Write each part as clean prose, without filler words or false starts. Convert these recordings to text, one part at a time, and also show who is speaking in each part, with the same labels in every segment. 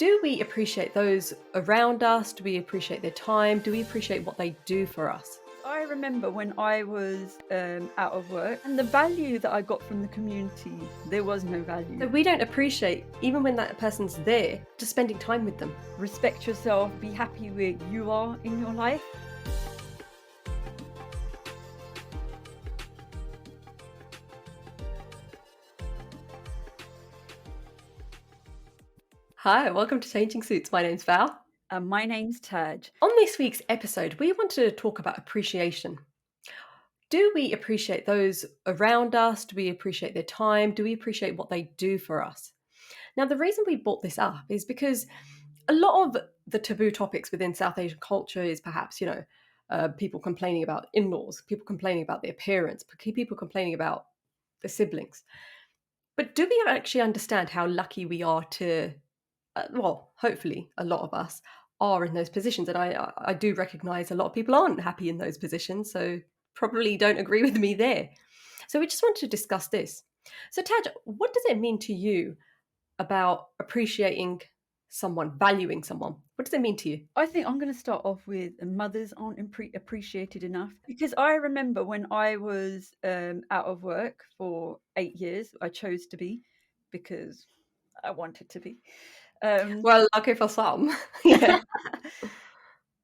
Speaker 1: Do we appreciate those around us? Do we appreciate their time? Do we appreciate what they do for us?
Speaker 2: I remember when I was out of work and the value that I got from the community, there was no
Speaker 1: So
Speaker 2: value.
Speaker 1: we don't appreciate, even when that person's there, just spending time with them.
Speaker 2: Respect yourself, be happy where you are in your life.
Speaker 1: Hi, welcome to Changing Suits. My name's Val.
Speaker 2: My name's Taj.
Speaker 1: On this week's episode, we wanted to talk about appreciation. Do we appreciate those around us? Do we appreciate their time? Do we appreciate what they do for us? Now, the reason we brought this up is because a lot of the taboo topics within South Asian culture is perhaps, people complaining about in-laws, people complaining about their parents, people complaining about the siblings. But do we actually understand how lucky we are to, hopefully a lot of us are in those positions. And I do recognize a lot of people aren't happy in those positions. So probably don't agree with me there. So we just wanted to discuss this. So Taj, what does it mean to you about appreciating someone, valuing someone? What does it mean to you?
Speaker 2: I think I'm going to start off with mothers aren't appreciated enough because I remember when I was out of work for 8 years, I chose to be because I wanted to be.
Speaker 1: Well, okay, for some. Yeah.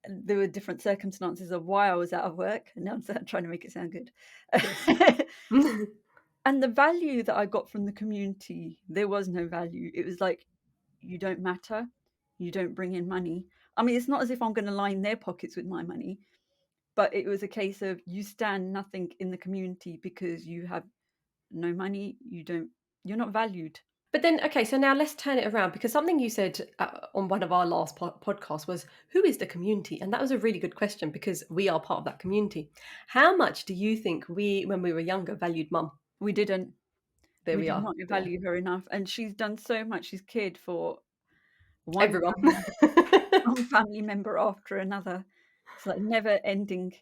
Speaker 2: There were different circumstances of why I was out of work, and now I'm trying to make it sound good.
Speaker 1: Yes.
Speaker 2: And the value that I got from the community, there was no value. It was like, you don't matter, you don't bring in money. I mean, it's not as if I'm going to line their pockets with my money, but it was a case of you stand nothing in the community because you have no money, you're not valued.
Speaker 1: But then, okay, so now let's turn it around because something you said on one of our last podcasts was, who is the community? And that was a really good question because we are part of that community. How much do you think we, when we were younger, valued mum?
Speaker 2: We didn't.
Speaker 1: There
Speaker 2: We
Speaker 1: we
Speaker 2: did
Speaker 1: are.
Speaker 2: not
Speaker 1: Yeah.
Speaker 2: value her enough, and she's done so much. She's cared for one
Speaker 1: Everyone.
Speaker 2: one family member after another. It's like never ending.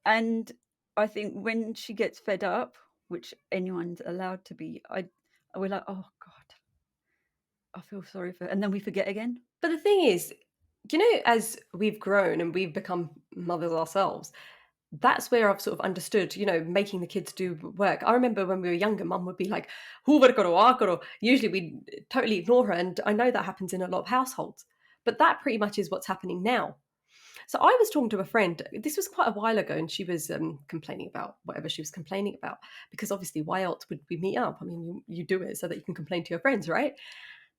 Speaker 2: And I think when she gets fed up, which anyone's allowed to be, we're like, oh God, I feel sorry for her. And then we forget again.
Speaker 1: But the thing is, as we've grown and we've become mothers ourselves, that's where I've sort of understood, making the kids do work. I remember when we were younger, mum would be like, usually we'd totally ignore her. And I know that happens in a lot of households. But that pretty much is what's happening now. So I was talking to a friend, this was quite a while ago, and she was complaining about whatever she was complaining about. Because obviously, why else would we meet up? I mean, you do it so that you can complain to your friends, right?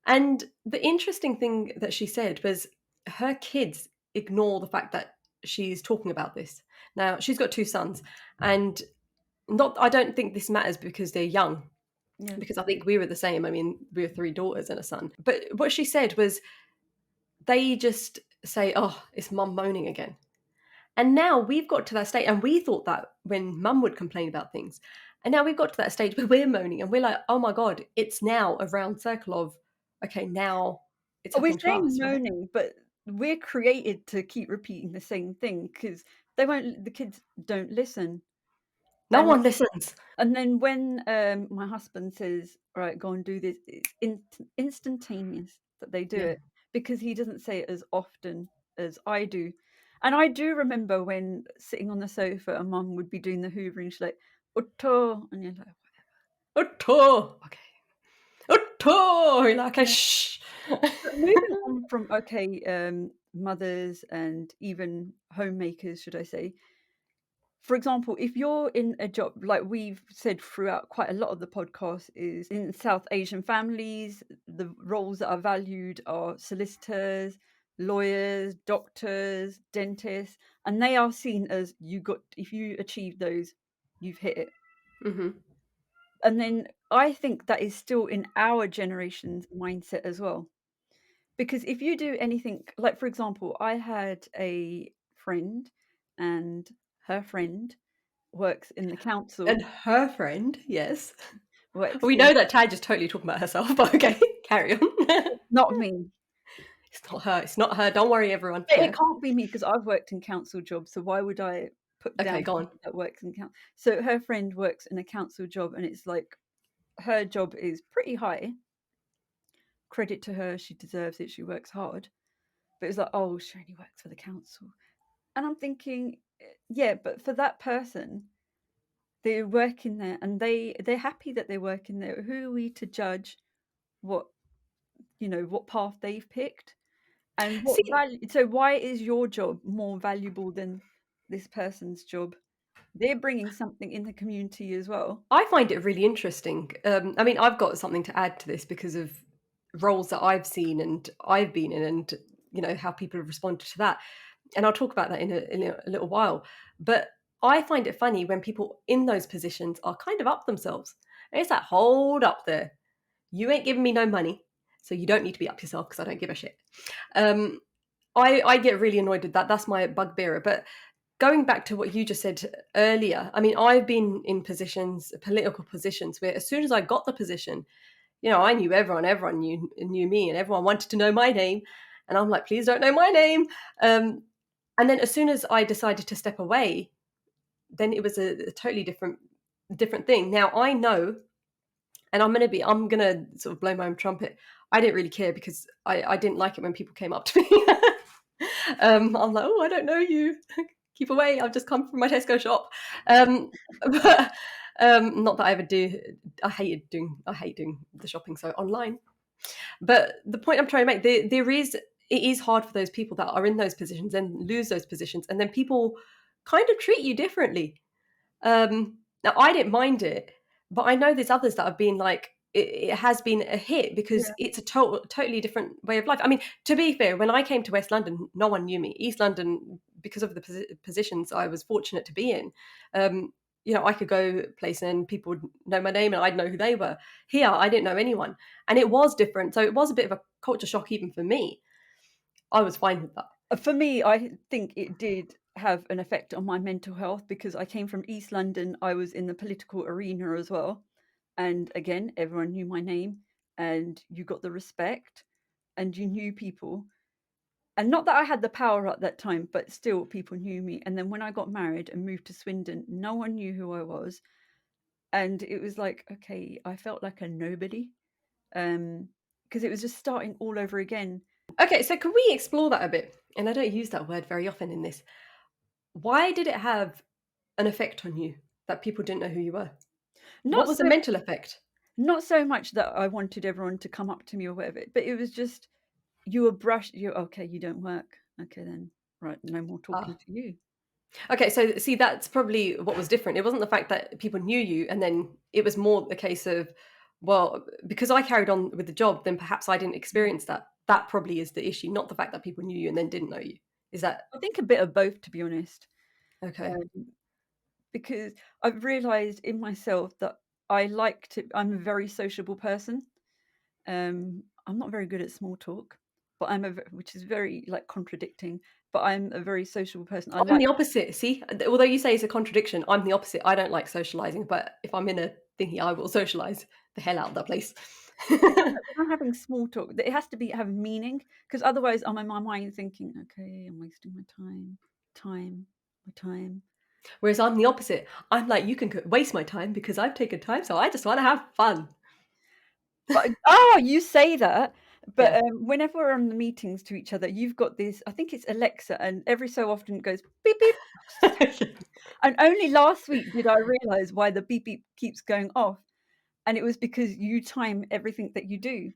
Speaker 1: And the interesting thing that she said was her kids ignore the fact that she's talking about this. Now, she's got two sons, and I don't think this matters because they're young,
Speaker 2: Yeah.
Speaker 1: because I think we were the same. I mean, we were three daughters and a son. But what she said was they just say, oh, it's mum moaning again. And now we've got to that state, and we thought that when mum would complain about things. And now we've got to that stage where we're moaning and we're like, oh my God, it's now a round circle of, okay, now it's
Speaker 2: We're
Speaker 1: happening to
Speaker 2: saying
Speaker 1: us, right?
Speaker 2: moaning, but we're created to keep repeating the same thing because the kids don't listen.
Speaker 1: No
Speaker 2: And
Speaker 1: one listens.
Speaker 2: and then when my husband says, "All right, go and do this," it's instantaneous that they do
Speaker 1: Yeah.
Speaker 2: it because he doesn't say it as often as I do. And I do remember when sitting on the sofa and mum would be doing the hoovering, she's like, "Utto," and you're like,
Speaker 1: Utto. Okay. Utto. You're like,
Speaker 2: yeah.
Speaker 1: shh.
Speaker 2: But moving on from mothers and even homemakers, should I say? For example, if you're in a job, like we've said throughout quite a lot of the podcast, is in South Asian families, the roles that are valued are solicitors, lawyers, doctors, dentists, and they are seen as if you achieve those, you've hit it.
Speaker 1: Hmm.
Speaker 2: And then I think that is still in our generation's mindset as well. Because if you do anything, like for example, I had a friend and her friend works in the council,
Speaker 1: And her friend, yes.
Speaker 2: works
Speaker 1: We
Speaker 2: in
Speaker 1: know that Taj is totally talking about herself, but okay, carry on.
Speaker 2: not me.
Speaker 1: It's not her. It's not her. Don't worry, everyone.
Speaker 2: It
Speaker 1: Yeah.
Speaker 2: can't be me because I've worked in council jobs, so why would I put
Speaker 1: Okay,
Speaker 2: down
Speaker 1: go on.
Speaker 2: people that works in council? So her friend works in a council job, and it's like her job is pretty high, credit to her, she deserves it, she works hard. But it's like, oh, she only works for the council. And I'm thinking, yeah, but for that person, they're working there and they're happy that they're working there. Who are we to judge what, what path they've picked? And what
Speaker 1: See,
Speaker 2: value, so why is your job more valuable than this person's job? They're bringing something in the community as well.
Speaker 1: I find it really interesting. I mean, I've got something to add to this because of roles that I've seen and I've been in, and how people have responded to that. And I'll talk about that in a little while. But I find it funny when people in those positions are kind of up themselves. And it's like, hold up there. You ain't giving me no money, so you don't need to be up yourself because I don't give a shit. Um, I get really annoyed with that. That's my bugbearer. But going back to what you just said earlier, I mean, I've been in positions, political positions, where as soon as I got the position, I knew everyone knew me, and everyone wanted to know my name, and I'm like, please don't know my name. And then as soon as I decided to step away, then it was a totally different thing. Now I know, and I'm gonna sort of blow my own trumpet. I didn't really care because I didn't like it when people came up to me. I'm like, oh, I don't know you. Keep away. I've just come from my Tesco shop. But not that I ever do. I hate doing the shopping so online. But the point I'm trying to make, it is hard for those people that are in those positions and lose those positions, and then people kind of treat you differently. Now I didn't mind it, but I know there's others that have been like, it has been a hit because
Speaker 2: Yeah.
Speaker 1: it's a totally different way of life. I mean, to be fair, when I came to West London, no one knew me. East London, because of the positions I was fortunate to be in, I could go place and people would know my name and I'd know who they were. Here, I didn't know anyone, and it was different. So it was a bit of a culture shock even for me. I was fine with that.
Speaker 2: For me, I think it did have an effect on my mental health because I came from East London. I was in the political arena as well. And again, everyone knew my name and you got the respect and you knew people. And not that I had the power at that time, but still people knew me. And then when I got married and moved to Swindon, no one knew who I was. And it was like, okay, I felt like a nobody. Because it was just starting all over again.
Speaker 1: Okay, so can we explore that a bit? And I don't use that word very often in this. Why did it have an effect on you that people didn't know who you were? What
Speaker 2: Not
Speaker 1: was the
Speaker 2: so
Speaker 1: mental effect?
Speaker 2: not so much that I wanted everyone to come up to me or whatever, but it was just you were brushed. You okay? You don't work. Okay, then right, no more talking
Speaker 1: Ah,
Speaker 2: to you.
Speaker 1: okay, so see, that's probably what was different. It wasn't the fact that people knew you, and then it was more the case of, well, because I carried on with the job, then perhaps I didn't
Speaker 2: Yeah.
Speaker 1: experience that. That probably is the issue, not the fact that people knew you and then didn't know you. Is that
Speaker 2: I think a bit of both, to be honest,
Speaker 1: okay?
Speaker 2: um, because I've realised in myself that I like to. I'm a very sociable person. I'm not very good at small talk, but which is very like contradicting. But I'm a very sociable person. I
Speaker 1: I'm
Speaker 2: like
Speaker 1: the opposite. See, although you say it's a contradiction, I'm the opposite. I don't like socializing, but if I'm in a thingy, I will socialize the hell out of that place.
Speaker 2: when I'm having small talk, it has to be have meaning because otherwise I'm in my mind thinking, okay, I'm wasting my time.
Speaker 1: Whereas I'm the opposite. I'm like, you can waste my time because I've taken time, so I just want to have fun.
Speaker 2: But oh, you say that, but
Speaker 1: Yeah.
Speaker 2: whenever we're on the meetings to each other, you've got this. I think it's Alexa, and every so often it goes beep beep. And only last week did I realise why the beep beep keeps going off, and it was because you time everything that you do.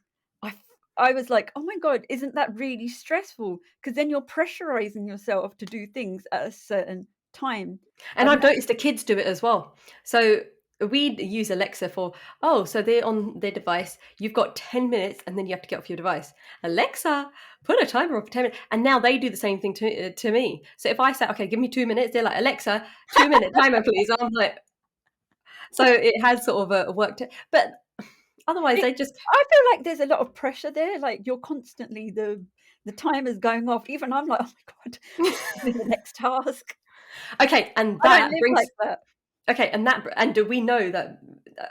Speaker 2: I was like, oh my god, isn't that really stressful? Because then you're pressurizing yourself to do things at a certain time,
Speaker 1: And
Speaker 2: and
Speaker 1: I've noticed the kids do it as well. So we use Alexa for, oh, so they're on their device. You've got 10 minutes and then you have to get off your device. Alexa, put a timer on for 10 minutes. And now they do the same thing to me. So if I say, okay, give me 2 minutes, they're like, Alexa, 2 minute timer, please. I'm like, so it has sort of worked. But otherwise,
Speaker 2: it,
Speaker 1: they just,
Speaker 2: I feel like there's a lot of pressure there. Like you're constantly the timer's going off. Even I'm like, oh my god, the next task.
Speaker 1: okay. And
Speaker 2: I don't
Speaker 1: that
Speaker 2: live
Speaker 1: brings
Speaker 2: like that.
Speaker 1: Okay, and do we know that?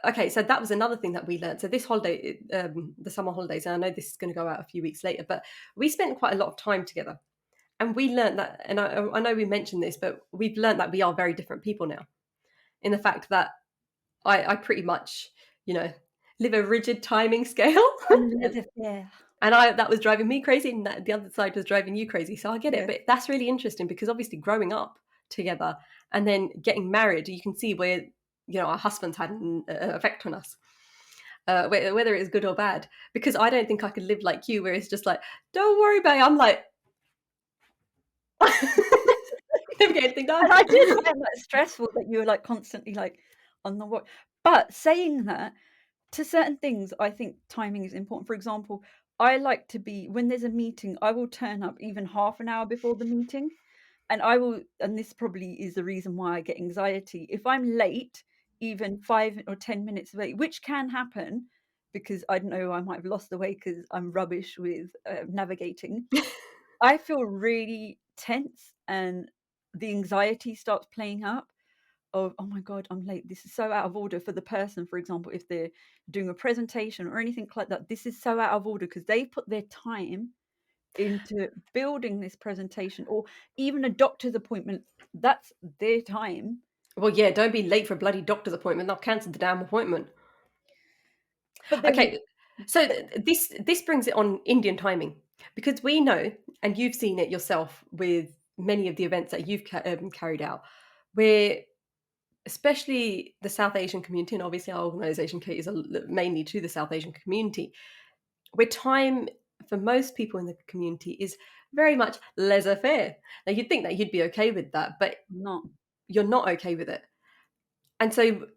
Speaker 1: Okay, so that was another thing that we learned. So this holiday, the summer holidays, and I know this is going to go out a few weeks later, but we spent quite a lot of time together, and we learned that. And I know we mentioned this, but we've learned that we are very different people now. In the fact that I pretty much, you know, live a rigid timing scale.
Speaker 2: Un
Speaker 1: And
Speaker 2: laissez-faire.
Speaker 1: that was driving me crazy, and the other side was driving you crazy. So I get it,
Speaker 2: Yeah.
Speaker 1: but that's really interesting because obviously growing up together and then getting married, you can see where our husbands had an effect on us, whether it is good or bad. Because I don't think I could live like you, where it's just like, don't worry, babe. I'm like, never get anything done.
Speaker 2: And I did find that stressful that you were, like, constantly, like, on the watch. But saying that, to certain things, I think timing is important. For example, I like to be when there's a meeting, I will turn up even half an hour before the meeting, and I will and this probably is the reason why I get anxiety. If I'm late, even 5 or 10 minutes late, which can happen because I don't know, I might have lost the way because 'cause I'm rubbish with, navigating. I feel really tense and the anxiety starts playing up of, "Oh my god, I'm late. This is so out of order," for the person, for example, if they're doing a presentation or anything like that. This is so out of order because they put their time into building this presentation or even a doctor's appointment. That's their time.
Speaker 1: Well, yeah, don't be late for a bloody doctor's appointment. They'll cancel the damn appointment.
Speaker 2: But then
Speaker 1: Okay, so this brings it on Indian timing because we know, and you've seen it yourself with many of the events that you've carried out, where especially the South Asian community, and obviously our organisation caters mainly to the South Asian community, where time for most people in the community is very much laissez-faire. Now you'd think that you'd be okay with that, but
Speaker 2: not
Speaker 1: you're not okay with it. And so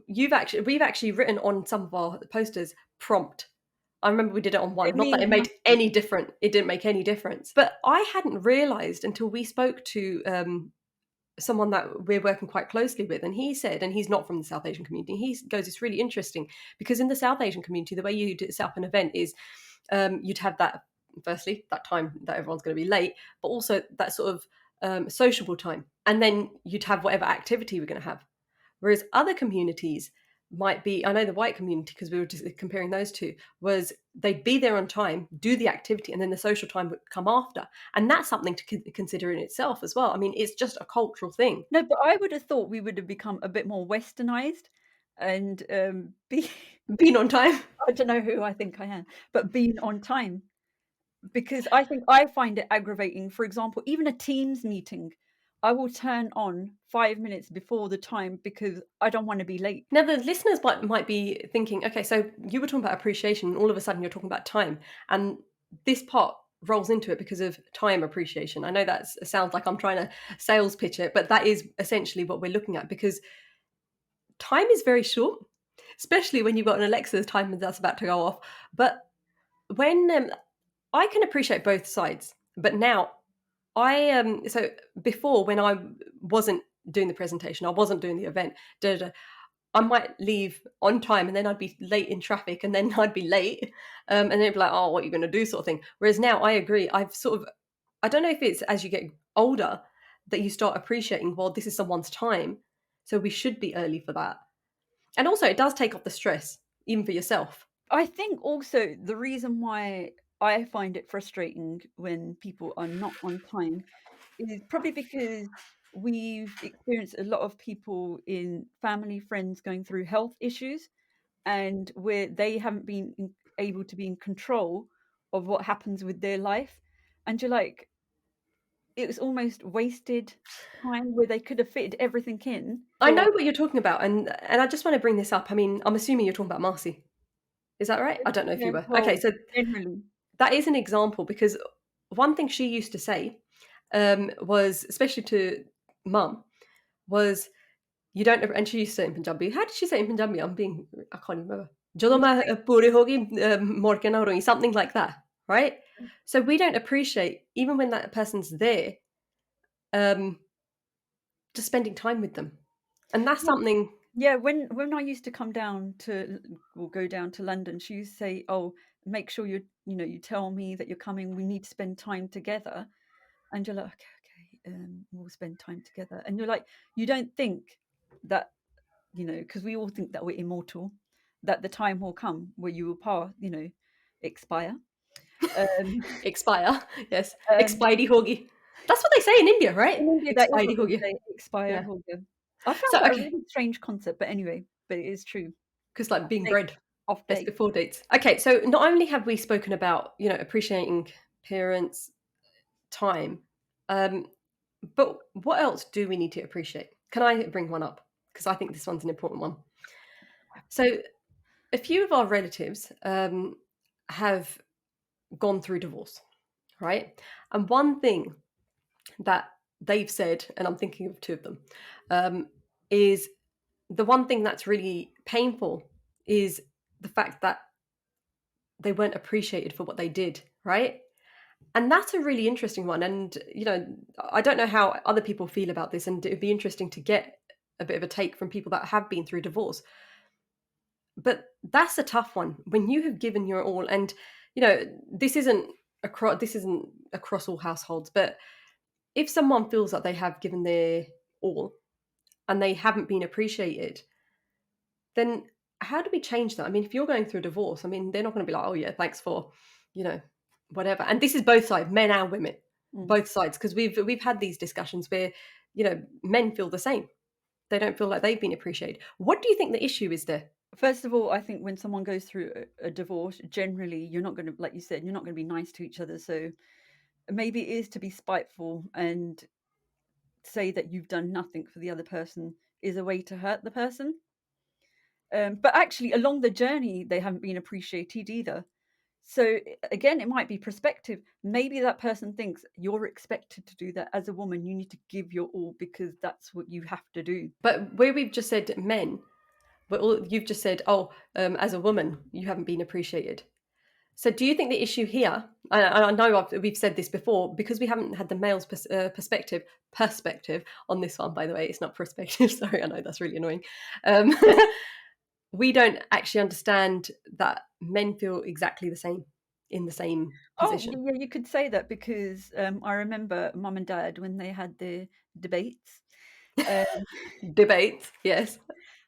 Speaker 1: we've actually written on some of our posters prompt. I remember we did it on
Speaker 2: it
Speaker 1: one. Not that
Speaker 2: means
Speaker 1: it made
Speaker 2: nothing.
Speaker 1: any different. It didn't make any difference. But I hadn't realised until we spoke to someone that we're working quite closely with, and he said, and he's not from the South Asian community. He goes, it's really interesting because in the South Asian community, the way you set up an event is you'd have that firstly that time that everyone's going to be late, but also that sort of sociable time, and then you'd have whatever activity we're going to have. Whereas other communities might be, I know the white community, because we were just comparing those two, was they'd be there on time, do the activity, and then the social time would come after. And that's something to consider in itself as well. I mean, it's just a cultural thing.
Speaker 2: No, but I would have thought we would have become a bit more westernized and, be
Speaker 1: Being on time.
Speaker 2: I don't know who I think I am, but being on time. Because I think I find it aggravating, for example, even a Teams meeting, I will turn on 5 minutes before the time because I don't wanna be late.
Speaker 1: Now, the listeners might be thinking, okay, so you were talking about appreciation, and all of a sudden you're talking about time. And this part rolls into it because of time appreciation. I know that sounds like I'm trying to sales pitch it, but that is essentially what we're looking at because time is very short, especially when you've got an Alexa timer that's about to go off. But when I can appreciate both sides, but now so before when I wasn't doing the presentation, I wasn't doing the event, da, da, da, I might leave on time and then I'd be late in traffic and then I'd be late. And they'd be like, oh, what are you going to do, sort of thing. Whereas now I agree. I don't know if it's as you get older that you start appreciating, well, this is someone's time. So we should be early for that. And also, it does take off the stress, even for yourself.
Speaker 2: I think also the reason why I find it frustrating when people are not on time is probably because we've experienced a lot of people in family, friends going through health issues and where they haven't been able to be in control of what happens with their life. And you're like, it was almost wasted time where they could have fitted everything in
Speaker 1: I know
Speaker 2: for
Speaker 1: what you're talking about, and I just want to bring this up. I mean, I'm assuming you're talking about Marcy. Is that right? I don't know if
Speaker 2: yeah,
Speaker 1: you were.
Speaker 2: well,
Speaker 1: Okay, so
Speaker 2: generally.
Speaker 1: that is an example because one thing she used to say was, especially to mum, was you don't ever, and she used to say it in Punjabi. How did she say it in Punjabi? I can't even remember. "ਜਦੋਂ
Speaker 2: It's
Speaker 1: ਮੈਂ
Speaker 2: like,
Speaker 1: ਪੂਰੀ ਹੋ ਗਈ, ਮੁੜ ਕੇ ਨਾ ਰੋਈ," something like that, right? So we don't appreciate, even when that person's there, um, just spending time with them. And that's
Speaker 2: yeah,
Speaker 1: something.
Speaker 2: yeah, when I used to come down to or go down to London, she used to say, "Oh, make sure you tell me that you're coming. We need to spend time together." And you're like, "Okay, okay, we'll spend time together." And you're like, you don't think that, because we all think that we're immortal, that the time will come where you will expire. Um,
Speaker 1: Expire. Yes.
Speaker 2: um,
Speaker 1: Expiry hogi. That's what they say in India, right?
Speaker 2: in India, that is
Speaker 1: Expiry
Speaker 2: what they
Speaker 1: hogi.
Speaker 2: say, expire
Speaker 1: Yeah.
Speaker 2: holder. I found
Speaker 1: So
Speaker 2: that a
Speaker 1: okay,
Speaker 2: really strange concept, but anyway, but it is true.
Speaker 1: because like being
Speaker 2: Like,
Speaker 1: bred.
Speaker 2: off
Speaker 1: Best
Speaker 2: date.
Speaker 1: before dates. Okay, so not only have we spoken about, appreciating parents' time, um, but what else do we need to appreciate? Can I bring one up? Because I think this one's an important one. So a few of our relatives have gone through divorce, right? And one thing that they've said, and I'm thinking of two of them, is the one thing that's really painful is the fact that they weren't appreciated for what they did, right? And that's a really interesting one. And, I don't know how other people feel about this, and it would be interesting to get a bit of a take from people that have been through divorce. But that's a tough one when you have given your all. And, this isn't across all households, but if someone feels that they have given their all and they haven't been appreciated, then how do we change that? I mean, if you're going through a divorce, I mean, they're not going to be like, oh, yeah, thanks for, you know, whatever. And this is both sides, men and women,
Speaker 2: Mm.
Speaker 1: both sides, because we've had these discussions where, men feel the same. They don't feel like they've been appreciated. What do you think the issue is there?
Speaker 2: First of all, I think when someone goes through a divorce, generally you're not going to, like you said, you're not going to be nice to each other. So maybe it is to be spiteful and say that you've done nothing for the other person is a way to hurt the person. But actually, along the journey, they haven't been appreciated either. So again, it might be perspective. Maybe that person thinks you're expected to do that as a woman. You need to give your all because that's what you have to do.
Speaker 1: But where we've just said men, you've just said, oh, as a woman, you haven't been appreciated. So do you think the issue here, I know we've said this before, because we haven't had the male's perspective on this one, by the way, it's not perspective, sorry, I know that's really annoying. Um, we don't actually understand that men feel exactly the same in the same
Speaker 2: Oh,
Speaker 1: position.
Speaker 2: yeah, you could say that because I remember mum and dad when they had their debates. Um,
Speaker 1: Debate, yes.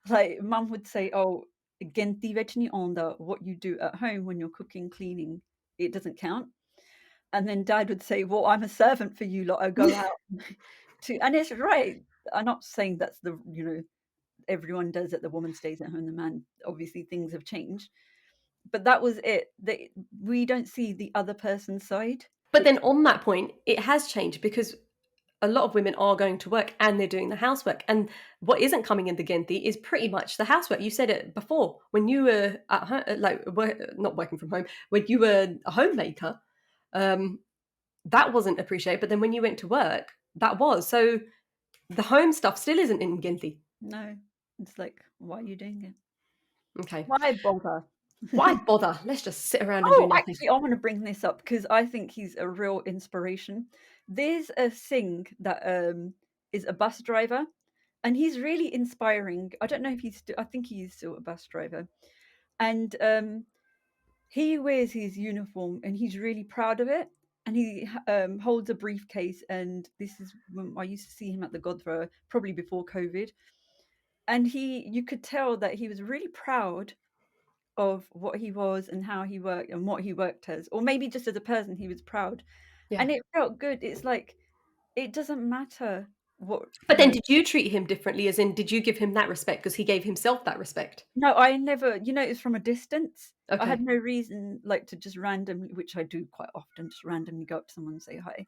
Speaker 2: like mum would say, "Oh, genti vecini onda, what you do at home when you're cooking, cleaning, it doesn't count." And then dad would say, "Well, I'm a servant for you lot. I go out to," and it's right. I'm not saying that's everyone does it. The woman stays at home, the man. Obviously, things have changed, but that was it. We don't see the other person's side,
Speaker 1: But
Speaker 2: which
Speaker 1: then on that point, it has changed because a lot of women are going to work and they're doing the housework. And what isn't coming in the Genti is pretty much the housework. You said it before when you were at home, like not working from home, when you were a homemaker, um, that wasn't appreciated. But then when you went to work, that was. So the home stuff still isn't in Genti.
Speaker 2: no, it's like, why are you doing it?
Speaker 1: Okay.
Speaker 2: Why bother?
Speaker 1: Why bother? Let's just sit around and do
Speaker 2: Oh,
Speaker 1: nothing.
Speaker 2: actually, I want to bring this up because I think he's a real inspiration. There's a Singh that is a bus driver, and he's really inspiring. I don't know if he's still, I think he's still a bus driver, and he wears his uniform and he's really proud of it. And he holds a briefcase, and this is when I used to see him at the Godthrower, probably before COVID. And you could tell that he was really proud of what he was and how he worked and what he worked as, or maybe just as a person, he was proud.
Speaker 1: Yeah.
Speaker 2: And it felt good. It's like, it doesn't matter what,
Speaker 1: But then did you treat him differently? As in, did you give him that respect because he gave himself that respect?
Speaker 2: No, I never, it was from a distance. I had
Speaker 1: Okay.
Speaker 2: no reason like to just randomly, which I do quite often, just randomly go up to someone and say hi.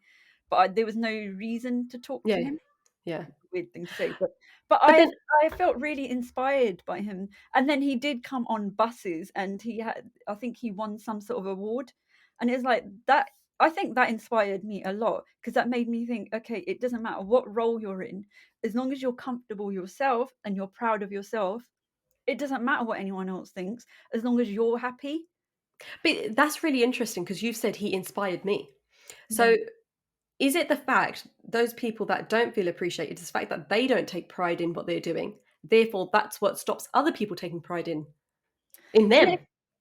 Speaker 2: But there was no reason to talk to
Speaker 1: Yeah.
Speaker 2: him.
Speaker 1: Yeah.
Speaker 2: Weird thing to say, but
Speaker 1: But then
Speaker 2: I felt really inspired by him. And then he did come on buses, and he had, I think he won some sort of award, and it's like that. I think that inspired me a lot because that made me think, okay, it doesn't matter what role you're in, as long as you're comfortable yourself and you're proud of yourself. It doesn't matter what anyone else thinks, as long as you're happy.
Speaker 1: But that's really interesting because you've said he inspired me.
Speaker 2: Yeah.
Speaker 1: So is it the fact those people that don't feel appreciated is the fact that they don't take pride in what they're doing? Therefore, that's what stops other people taking pride in
Speaker 2: Yeah,
Speaker 1: them.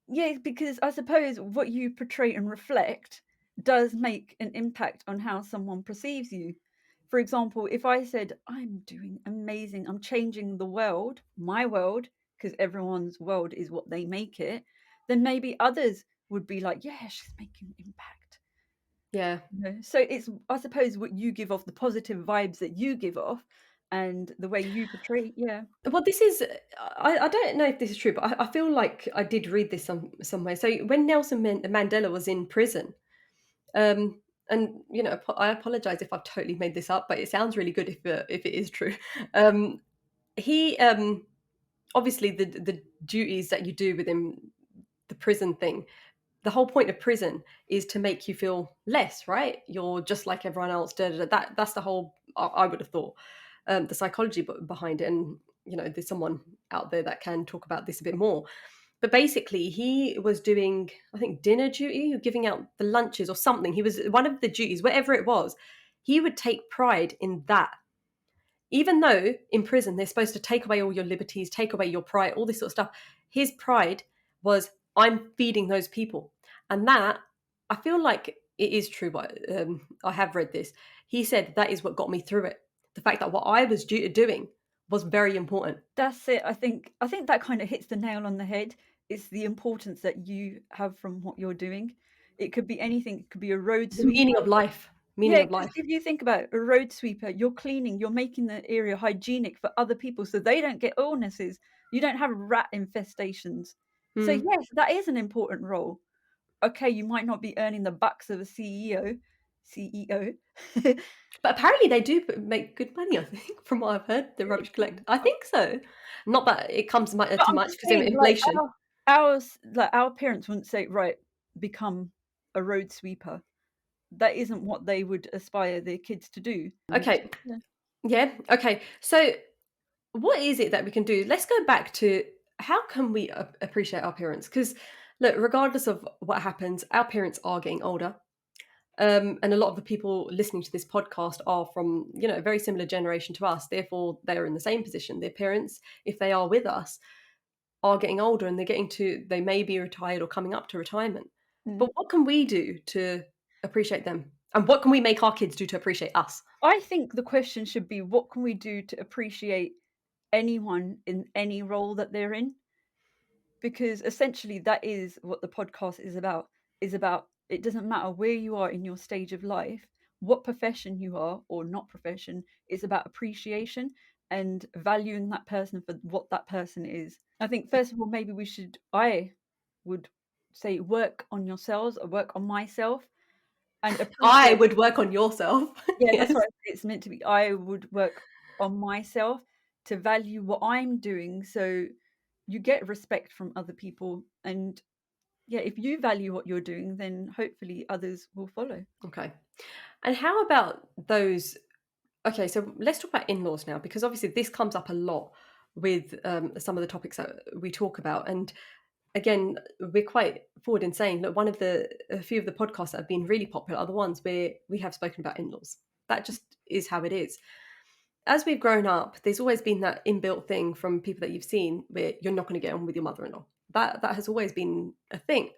Speaker 2: yeah, because I suppose what you portray and reflect does make an impact on how someone perceives you. For example, if I said, I'm doing amazing, I'm changing the world, my world, because everyone's world is what they make it, then maybe others would be like, yeah, she's making an impact.
Speaker 1: Yeah.
Speaker 2: So it's, I suppose, what you give off, the positive vibes that you give off, and the way you portray, yeah.
Speaker 1: Well, this is I don't know if this is true, but I feel like I did read this somewhere. So when Nelson Mandela was in prison, um, and I apologize if I've totally made this up, but it sounds really good if it is true. Um, he obviously the duties that you do within the prison thing, the whole point of prison is to make you feel less, right? You're just like everyone else. Da, da, da. That's the whole. I would have thought the psychology behind it, and there's someone out there that can talk about this a bit more. But basically, he was doing, I think, dinner duty, or giving out the lunches or something. He was one of the duties, whatever it was. He would take pride in that, even though in prison they're supposed to take away all your liberties, take away your pride, all this sort of stuff. His pride was, I'm feeding those people. And that, I feel like it is true, but I have read this. He said that is what got me through it. The fact that what I was doing was very important.
Speaker 2: That's it. I think that kind of hits the nail on the head. It's the importance that you have from what you're doing. It could be anything. It could be a road
Speaker 1: The meaning
Speaker 2: sweeper.
Speaker 1: of life.
Speaker 2: Yeah,
Speaker 1: Meaning of
Speaker 2: because
Speaker 1: life.
Speaker 2: if you think about it, a road sweeper, you're cleaning, you're making the area hygienic for other people so they don't get illnesses. You don't have rat infestations. So
Speaker 1: Mm.
Speaker 2: yes, that is an important role. Okay, you might not be earning the bucks of a CEO. CEO.
Speaker 1: But apparently they do make good money, I think, from what I've heard, the rubbish collect. I think so. Not that it comes
Speaker 2: But
Speaker 1: to
Speaker 2: I'm
Speaker 1: much
Speaker 2: just
Speaker 1: because of
Speaker 2: saying, like,
Speaker 1: inflation.
Speaker 2: our parents wouldn't say, "Right, become a road sweeper." That isn't what they would aspire their kids to do.
Speaker 1: Okay.
Speaker 2: Yeah.
Speaker 1: Yeah. Okay. So what is it that we can do? Let's go back to how can we appreciate our parents? Because look, regardless of what happens, our parents are getting older. And a lot of the people listening to this podcast are from, a very similar generation to us. Therefore, they're in the same position. Their parents, if they are with us, are getting older and they may be retired or coming up to retirement.
Speaker 2: Mm.
Speaker 1: But what can we do to appreciate them? And what can we make our kids do to appreciate us?
Speaker 2: I think the question should be, what can we do to appreciate anyone in any role that they're in? Because essentially that is what the podcast is about it doesn't matter where you are in your stage of life, what profession you are or not profession, it's about appreciation and valuing that person for what that person is. I think first of all maybe I would say work on yourselves or work on myself and
Speaker 1: I
Speaker 2: appreciate.
Speaker 1: would work on yourself.
Speaker 2: Yeah, that's
Speaker 1: Yes.
Speaker 2: what it's meant to be. I would work on myself to value what I'm doing so you get respect from other people. And yeah, if you value what you're doing, then hopefully others will follow.
Speaker 1: Okay. And how about those? Okay, so let's talk about in-laws now, because obviously this comes up a lot with some of the topics that we talk about. And again, we're quite forward in saying, look, a few of the podcasts that have been really popular are the ones where we have spoken about in-laws. That just is how it is. As we've grown up, there's always been that inbuilt thing from people that you've seen where you're not going to get on with your mother-in-law. That has always been a thing.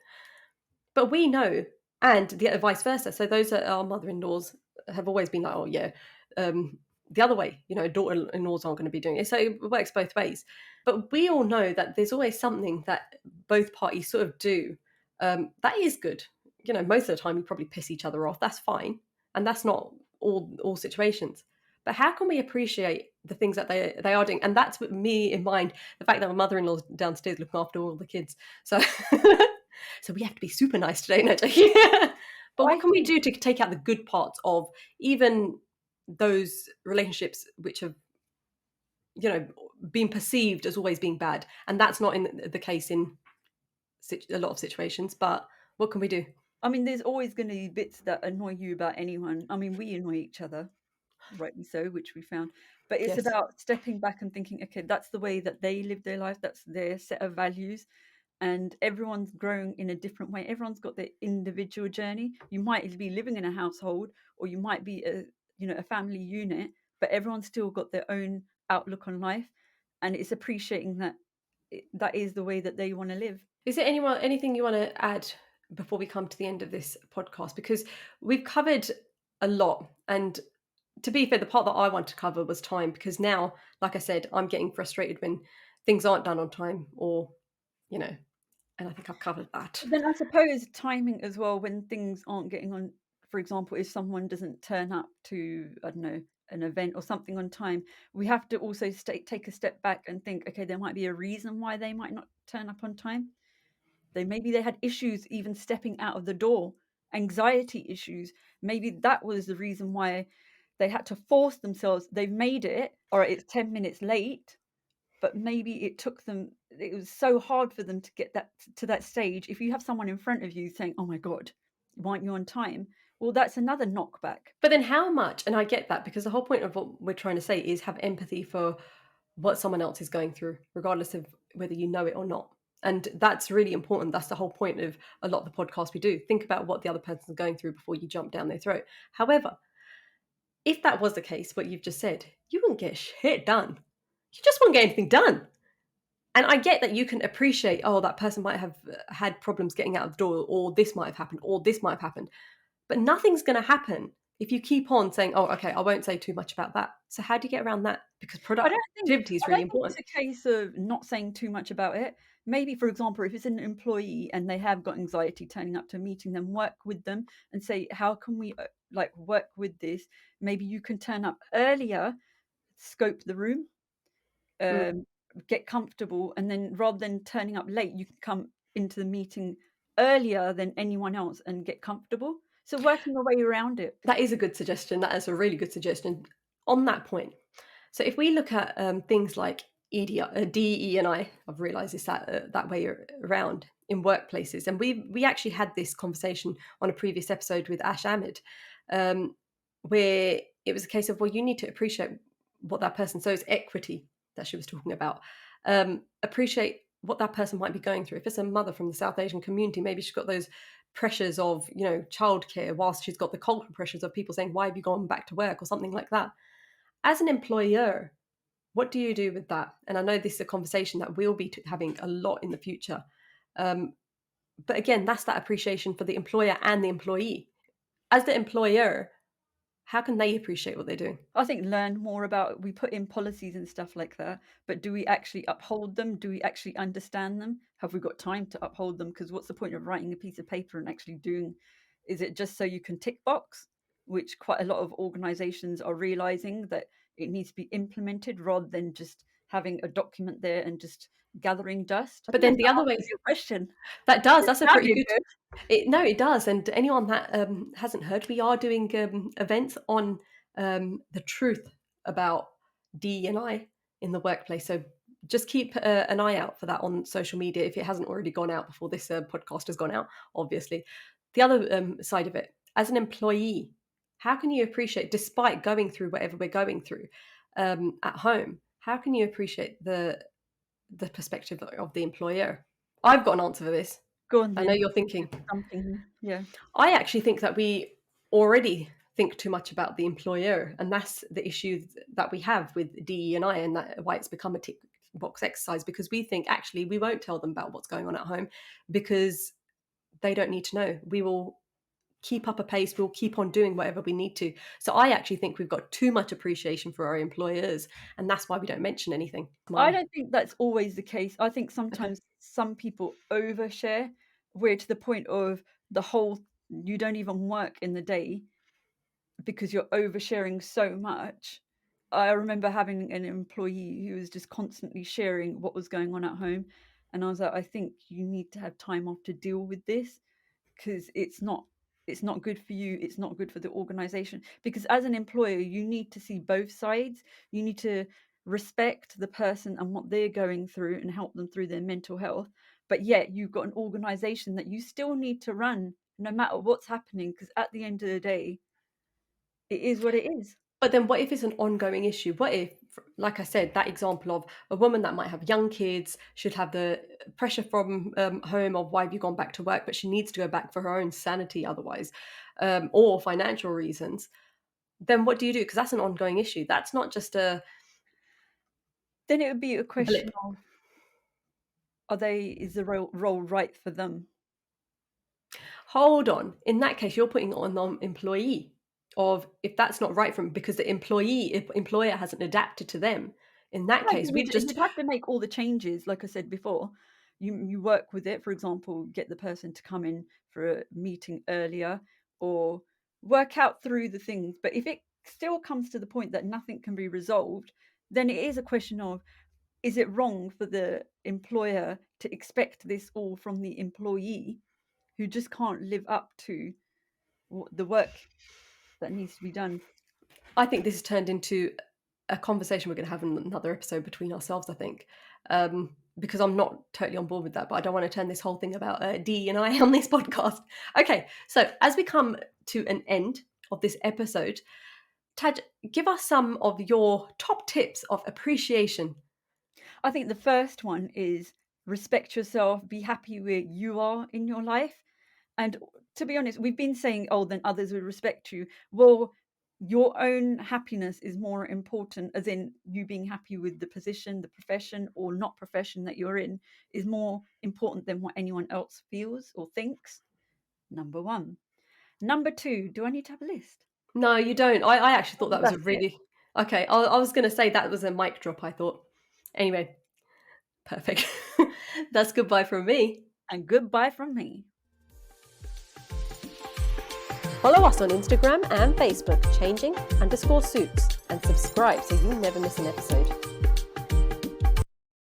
Speaker 1: But we know, and the vice versa. So those are our mother-in-laws have always been like, oh yeah, the other way. Daughter-in-laws aren't going to be doing it. So it works both ways. But we all know that there's always something that both parties sort of do that is good. Most of the time you probably piss each other off. That's fine, and that's not all situations. But how can we appreciate the things that they are doing? And that's with me in mind. The fact that my mother-in-law's downstairs looking after all the kids. So so we have to be super nice today, no joking. But what
Speaker 2: I
Speaker 1: can we
Speaker 2: think,
Speaker 1: do to take out the good parts of even those relationships which have, been perceived as always being bad? And that's not in the case in a lot of situations, but what can we do?
Speaker 2: I mean, there's always going to be bits that annoy you about anyone. I mean, we annoy each other, rightly so, which we found. But it's
Speaker 1: Yes.
Speaker 2: about stepping back and thinking, okay, that's the way that they live their life, that's their set of values. And everyone's growing in a different way. Everyone's got their individual journey. You might be living in a household or you might be a family unit, but everyone's still got their own outlook on life. And it's appreciating that that is the way that they want to live.
Speaker 1: Is there anything you want to add before we come to the end of this podcast? Because we've covered a lot, and to be fair, the part that I want to cover was time, because now, like I said, I'm getting frustrated when things aren't done on time, or you know, and I think I've covered that.
Speaker 2: Then I suppose timing as well when things aren't getting on. For example, if someone doesn't turn up to, I don't know, an event or something on time, we have to also take a step back and think, okay, there might be a reason why they might not turn up on time. Maybe they had issues even stepping out of the door, anxiety issues. Maybe that was the reason why they had to force themselves. They've made it, all right, it's 10 minutes late, but maybe it was so hard for them to get that to that stage. If you have someone in front of you saying, "Oh my god, why aren't you on time?" Well, that's another knockback.
Speaker 1: But then how much, and I get that, because the whole point of what we're trying to say is have empathy for what someone else is going through, regardless of whether you know it or not. And that's really important. That's the whole point of a lot of the podcasts we do. Think about what the other person's going through before you jump down their throat. However, if that was the case, what you've just said, you wouldn't get shit done. You just won't get anything done. And I get that you can appreciate, oh, that person might have had problems getting out of the door, or this might have happened, or this might have happened. But nothing's going to happen if you keep on saying, "Oh, okay, I won't say too much about that." So how do you get around that? Because productivity is
Speaker 2: I
Speaker 1: really
Speaker 2: don't think
Speaker 1: important.
Speaker 2: it's a case of not saying too much about it. Maybe, for example, if it's an employee and they have got anxiety turning up to a meeting, then work with them and say, "How can we, like, work with this? Maybe you can turn up earlier, scope the room,
Speaker 1: Mm.
Speaker 2: um, get comfortable, and then rather than turning up late, you can come into the meeting earlier than anyone else and get comfortable." So working a way around it.
Speaker 1: That is a good suggestion. That is a really good suggestion. On that point, so if we look at things like DE and I've realised it's that way around in workplaces, and we actually had this conversation on a previous episode with Ash Ahmed, um, where it was a case of, well, you need to appreciate what that person. So it's equity that she was talking about. Appreciate what that person might be going through. If it's a mother from the South Asian community, maybe she's got those pressures of childcare, whilst she's got the cultural pressures of people saying, why have you gone back to work, or something like that. As an employer, what do you do with that? And I know this is a conversation that we'll be having a lot in the future. Um, but again, that's that appreciation for the employer and the employee. As the employer, how can they appreciate what they're doing?
Speaker 2: I think learn more about we put in policies and stuff like that, but do we actually uphold them? Do we actually understand them? Have we got time to uphold them? Because what's the point of writing a piece of paper and actually doing is it just so you can tick box, which quite a lot of organizations are realizing that it needs to be implemented rather than just having a document there and just gathering dust. I
Speaker 1: But
Speaker 2: think
Speaker 1: then
Speaker 2: that's
Speaker 1: the
Speaker 2: the
Speaker 1: other
Speaker 2: answer
Speaker 1: way,
Speaker 2: to your question.
Speaker 1: that does,
Speaker 2: It
Speaker 1: that's a pretty
Speaker 2: sounded
Speaker 1: good.
Speaker 2: good.
Speaker 1: No, it does. And anyone that hasn't heard, we are doing events on the truth about D and I in the workplace. So just keep an eye out for that on social media if it hasn't already gone out before this podcast has gone out. Obviously, the other side of it, as an employee, how can you appreciate, despite going through whatever we're going through at home, how can you appreciate the perspective of the employer? I've got an answer for this.
Speaker 2: Go on
Speaker 1: I know
Speaker 2: then.
Speaker 1: you're thinking.
Speaker 2: Something. Yeah.
Speaker 1: I actually think that we already think too much about the employer, and that's the issue that we have with DE&I, and that why it's become a tick box exercise, because we think actually we won't tell them about what's going on at home because they don't need to know. We will keep up a pace, we'll keep on doing whatever we need to. So I actually think we've got too much appreciation for our employers, and that's why we don't mention anything.
Speaker 2: I
Speaker 1: My
Speaker 2: don't think that's always the case. I think
Speaker 1: Okay.
Speaker 2: sometimes some people overshare, where to the point of the whole you don't even work in the day because you're oversharing so much. I remember having an employee who was just constantly sharing what was going on at home, and I was like, "I think you need to have time off to deal with this." 'Cause it's not good for you, it's not good for the organization. Because as an employer, you need to see both sides. You need to respect the person and what they're going through and help them through their mental health. But yet you've got an organization that you still need to run no matter what's happening, because at the end of the day, it is what it is.
Speaker 1: But then what if it's an ongoing issue? What if, like I said, that example of a woman that might have young kids, should have the pressure from home of why have you gone back to work, but she needs to go back for her own sanity otherwise, or financial reasons. Then what do you do? Because that's an ongoing issue. That's not just a
Speaker 2: Then it would be a
Speaker 1: blip.
Speaker 2: question of, is the role right for them?
Speaker 1: Hold on. In that case, you're putting it on the employee of if that's not right from because the employer hasn't adapted to them. In that
Speaker 2: No,
Speaker 1: case, we've just
Speaker 2: you'd have to make all the changes, like I said before. You work with it, for example, get the person to come in for a meeting earlier or work out through the things. But if it still comes to the point that nothing can be resolved, then it is a question of, is it wrong for the employer to expect this all from the employee who just can't live up to the work that needs to be done?
Speaker 1: I think this has turned into a conversation we're going to have in another episode between ourselves, I think, because I'm not totally on board with that, but I don't want to turn this whole thing about D and I on this podcast. Okay, so as we come to an end of this episode, Taj, give us some of your top tips of appreciation.
Speaker 2: I think the first one is respect yourself, be happy where you are in your life. And to be honest, we've been saying, oh, then others will respect you. Well, your own happiness is more important, as in you being happy with the position, the profession, or not profession that you're in, is more important than what anyone else feels or thinks. Number one. Number two, do I need to have a list?
Speaker 1: No, you don't. I actually thought
Speaker 2: Oh,
Speaker 1: that was a
Speaker 2: that's it.
Speaker 1: really okay. I was going to say that was a mic drop. I thought. Anyway, perfect. That's goodbye from me.
Speaker 2: And goodbye from me.
Speaker 1: Follow us on Instagram and Facebook, changing_suits, and subscribe so you never miss an episode.